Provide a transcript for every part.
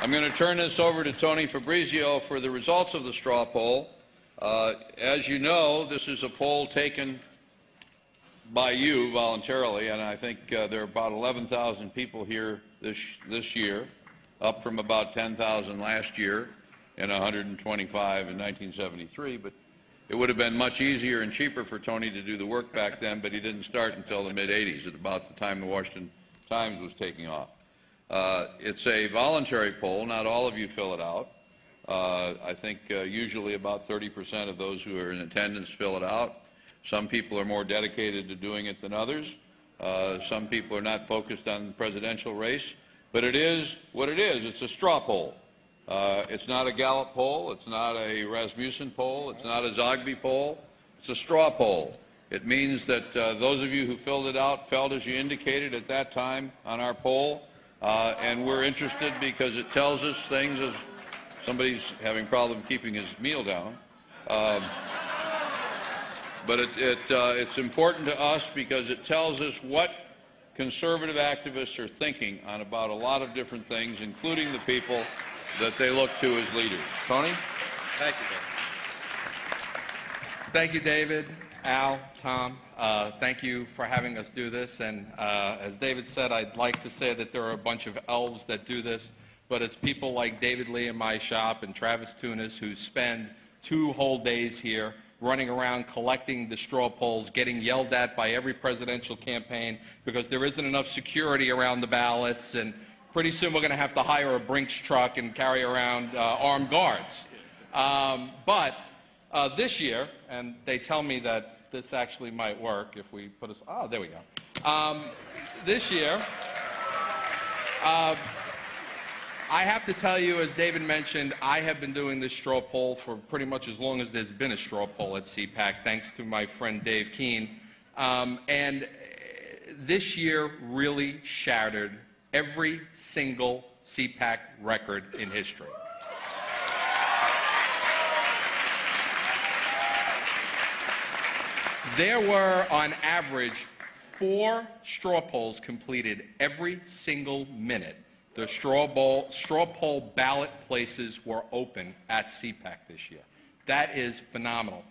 I'm going to turn this over to Tony Fabrizio for the results of the straw poll. As you know, this is a poll taken by you voluntarily, and I think there are about 11,000 people here this year, up from about 10,000 last year and 125 in 1973. But it would have been much easier and cheaper for Tony to do the work back then, but he didn't start until the mid-'80s, at about the time the Washington Times was taking off. It's a voluntary poll. Not all of you fill it out. I think usually about 30% of those who are in attendance fill it out. Some people are more dedicated to doing it than others. Some people are not focused on the presidential race. But it is what it is. It's a straw poll. It's not a Gallup poll. It's not a Rasmussen poll. It's not a Zogby poll. It's a straw poll. It means that those of you who filled it out felt as you indicated at that time on our poll. And we're interested because it tells us things as somebody's having a problem keeping his meal down. But it's important to us because it tells us what conservative activists are thinking on about a lot of different things, including the people that they look to as leaders. Tony? Thank you, David. Thank you, David, Al, Tom. Thank you for having us do this. And as David said, I'd like to say that there are a bunch of elves that do this, but it's people like David Lee in my shop and Travis Tunis who spend 2 whole days here running around collecting the straw polls, getting yelled at by every presidential campaign because there isn't enough security around the ballots, and pretty soon we're going to have to hire a Brinks truck and carry around armed guards. But this year, and they tell me that this actually might work if we put us, oh, there we go. This year, I have to tell you, as David mentioned, I have been doing this straw poll for pretty much as long as there's been a straw poll at CPAC, thanks to my friend Dave Keene. And this year really shattered every single CPAC record in history. There were, on average, 4 straw polls completed every single minute. The straw poll ballot places were open at CPAC this year. That is phenomenal.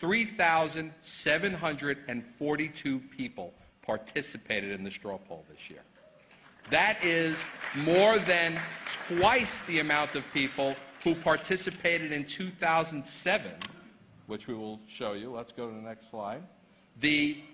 3,742 people participated in the straw poll this year. That is more than twice the amount of people who participated in 2007, which we will show you. Let's go to the next slide. The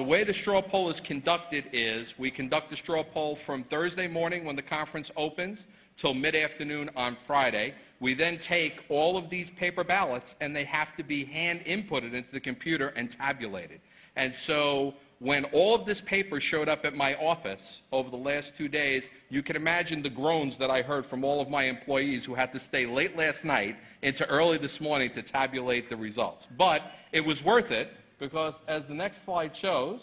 way the straw poll is conducted is we conduct the straw poll from Thursday morning when the conference opens till mid-afternoon on Friday. We then take all of these paper ballots and they have to be hand inputted into the computer and tabulated. And so when all of this paper showed up at my office over the last 2 days, you can imagine the groans that I heard from all of my employees who had to stay late last night into early this morning to tabulate the results. But it was worth it because, as the next slide shows,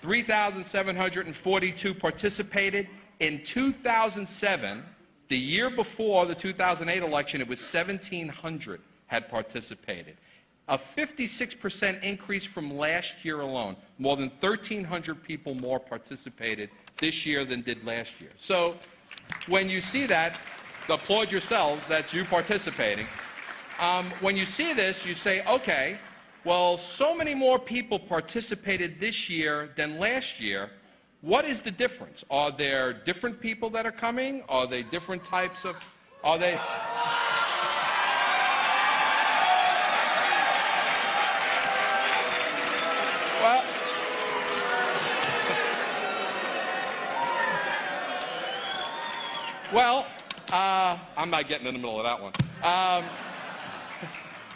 3,742 participated. In 2007, the year before the 2008 election, it was 1,700 had participated. A 56% increase from last year alone. More than 1,300 people more participated this year than did last year. So when you see that, applaud yourselves, that's you participating. When you see this, you say, okay, well, so many more people participated this year than last year. What is the difference? Are there different people that are coming? Are they different types of, are they? Well, I'm not getting in the middle of that one.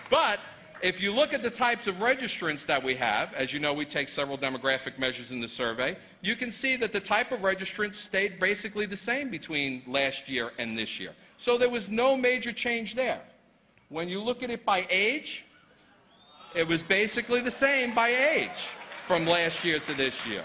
But if you look at the types of registrants that we have, as you know, we take several demographic measures in the survey, you can see that the type of registrants stayed basically the same between last year and this year. So there was no major change there. When you look at it by age, it was basically the same by age from last year to this year.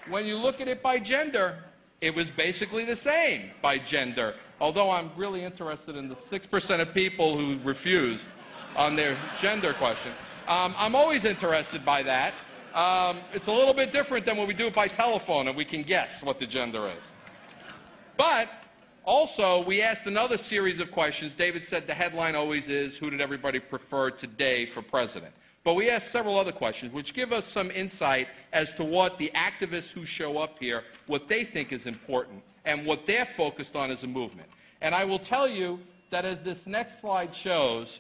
When you look at it by gender, it was basically the same by gender, although I'm really interested in the 6% of people who refused on their gender question. I'm always interested by that. It's a little bit different than when we do it by telephone and we can guess what the gender is. But also, we asked another series of questions. David said the headline always is, who did everybody prefer today for president? But we asked several other questions, which give us some insight as to what the activists who show up here, what they think is important, and what they're focused on as a movement. And I will tell you that as this next slide shows,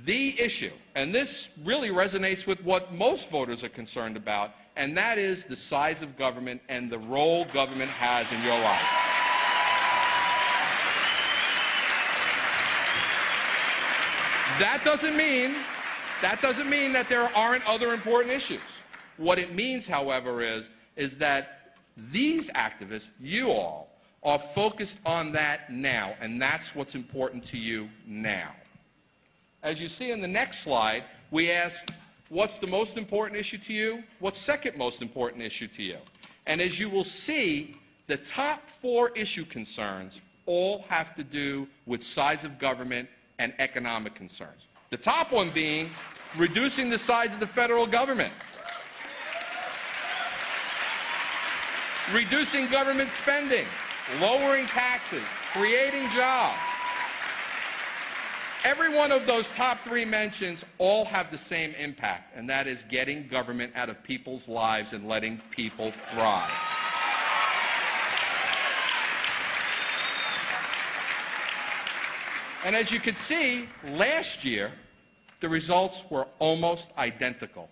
the issue, and this really resonates with what most voters are concerned about, and that is the size of government and the role government has in your life. That doesn't mean that there aren't other important issues. What it means, however, is that these activists, you all, are focused on that now, and that's what's important to you now. As you see in the next slide, we asked, what's the most important issue to you? What's second most important issue to you? And as you will see, the top 4 issue concerns all have to do with size of government and economic concerns. The top one being reducing the size of the federal government, reducing government spending, lowering taxes, creating jobs. Every one of those top 3 mentions all have the same impact, and that is getting government out of people's lives and letting people thrive. And as you can see, last year, the results were almost identical.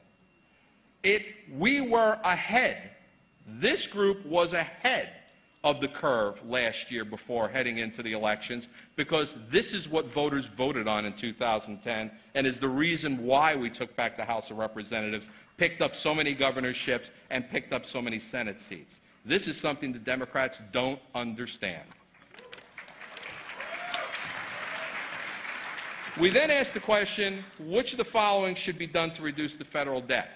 We were ahead. This group was ahead of the curve last year before heading into the elections, because this is what voters voted on in 2010 and is the reason why we took back the House of Representatives, picked up so many governorships, and picked up so many Senate seats. This is something the Democrats don't understand. We then asked the question, which of the following should be done to reduce the federal debt?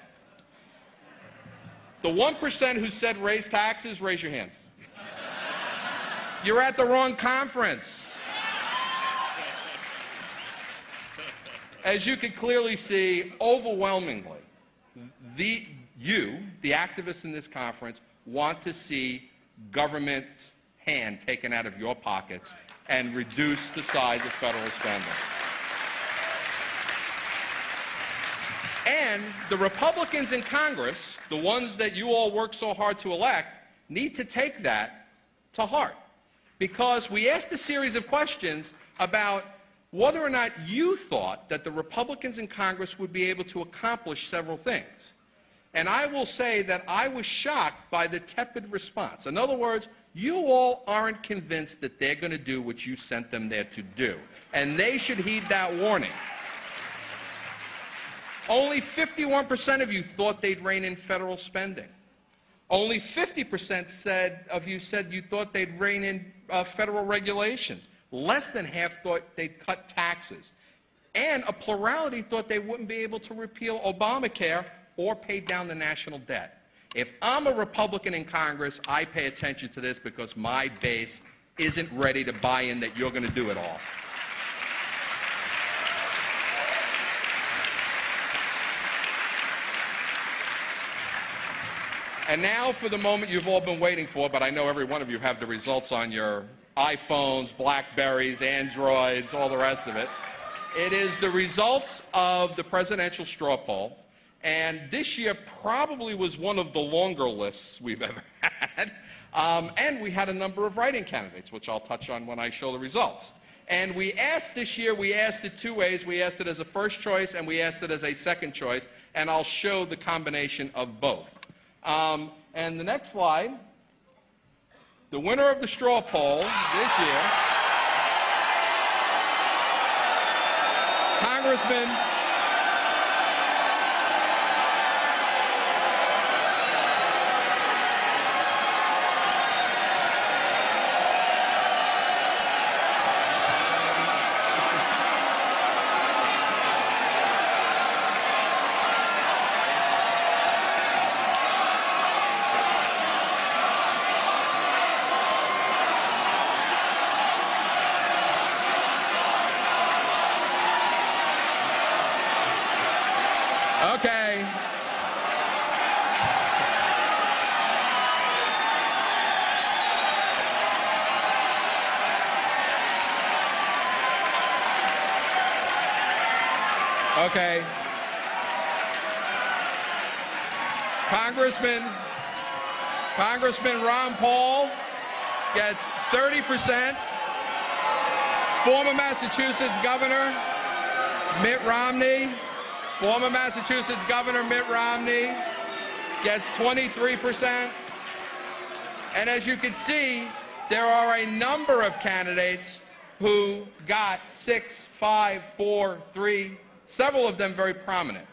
The 1% who said raise taxes, raise your hands. You're at the wrong conference. As you can clearly see, overwhelmingly, the activists in this conference, want to see government's hand taken out of your pockets and reduce the size of federal spending. And the Republicans in Congress, the ones that you all work so hard to elect, need to take that to heart. Because we asked a series of questions about whether or not you thought that the Republicans in Congress would be able to accomplish several things. And I will say that I was shocked by the tepid response. In other words, you all aren't convinced that they're going to do what you sent them there to do. And they should heed that warning. Only 51% of you thought they'd rein in federal spending. Only 50% of you said you thought they'd rein in federal regulations. Less than half thought they'd cut taxes. And a plurality thought they wouldn't be able to repeal Obamacare or pay down the national debt. If I'm a Republican in Congress, I pay attention to this because my base isn't ready to buy in that you're going to do it all. And now for the moment you've all been waiting for, but I know every one of you have the results on your iPhones, Blackberries, Androids, all the rest of it. It is the results of the presidential straw poll. And this year probably was one of the longer lists we've ever had. And we had a number of write-in candidates, which I'll touch on when I show the results. And we asked this year, we asked it 2 ways. We asked it as a first choice and we asked it as a second choice. And I'll show the combination of both. And the next slide, the winner of the straw poll this year, Congressman Okay. Congressman Ron Paul gets 30%. Former Massachusetts Governor Mitt Romney, gets 23%. And as you can see, there are a number of candidates who got 6, 5, 4, 3, several of them very prominent.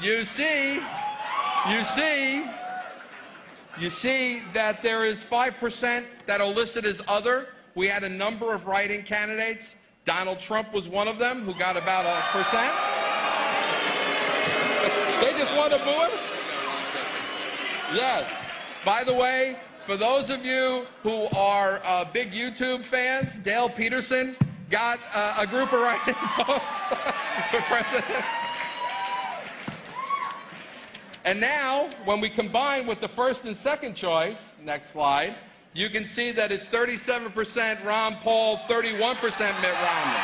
You see that there is 5% that are listed as other. We had a number of write-in candidates. Donald Trump was one of them who got about 1%. They just want to boo him? Yes. By the way, for those of you who are big YouTube fans, Dale Peterson got a group of write-in votes for president. And now, when we combine with the first and second choice, next slide, you can see that it's 37% Ron Paul, 31% Mitt Romney.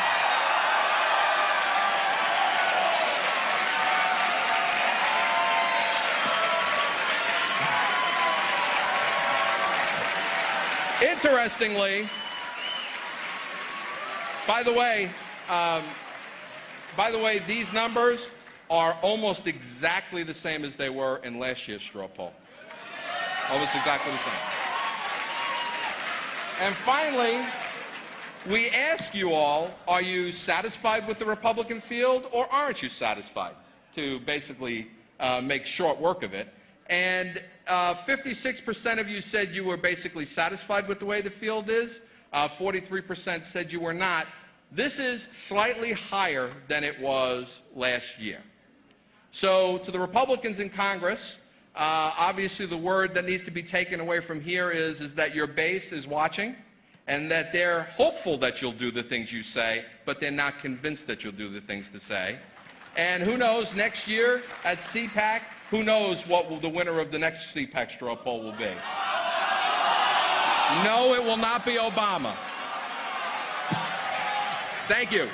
Interestingly, by the way, these numbers are almost exactly the same as they were in last year's straw poll. Almost exactly the same. And finally, we ask you all, are you satisfied with the Republican field or aren't you satisfied? To basically make short work of it. And 56% of you said you were basically satisfied with the way the field is. 43% said you were not. This is slightly higher than it was last year. So to the Republicans in Congress, obviously the word that needs to be taken away from here is that your base is watching and that they're hopeful that you'll do the things you say, but they're not convinced that you'll do the things to say. And who knows, next year at CPAC, who knows what the winner of the next CPAC straw poll will be. No, it will not be Obama. Thank you.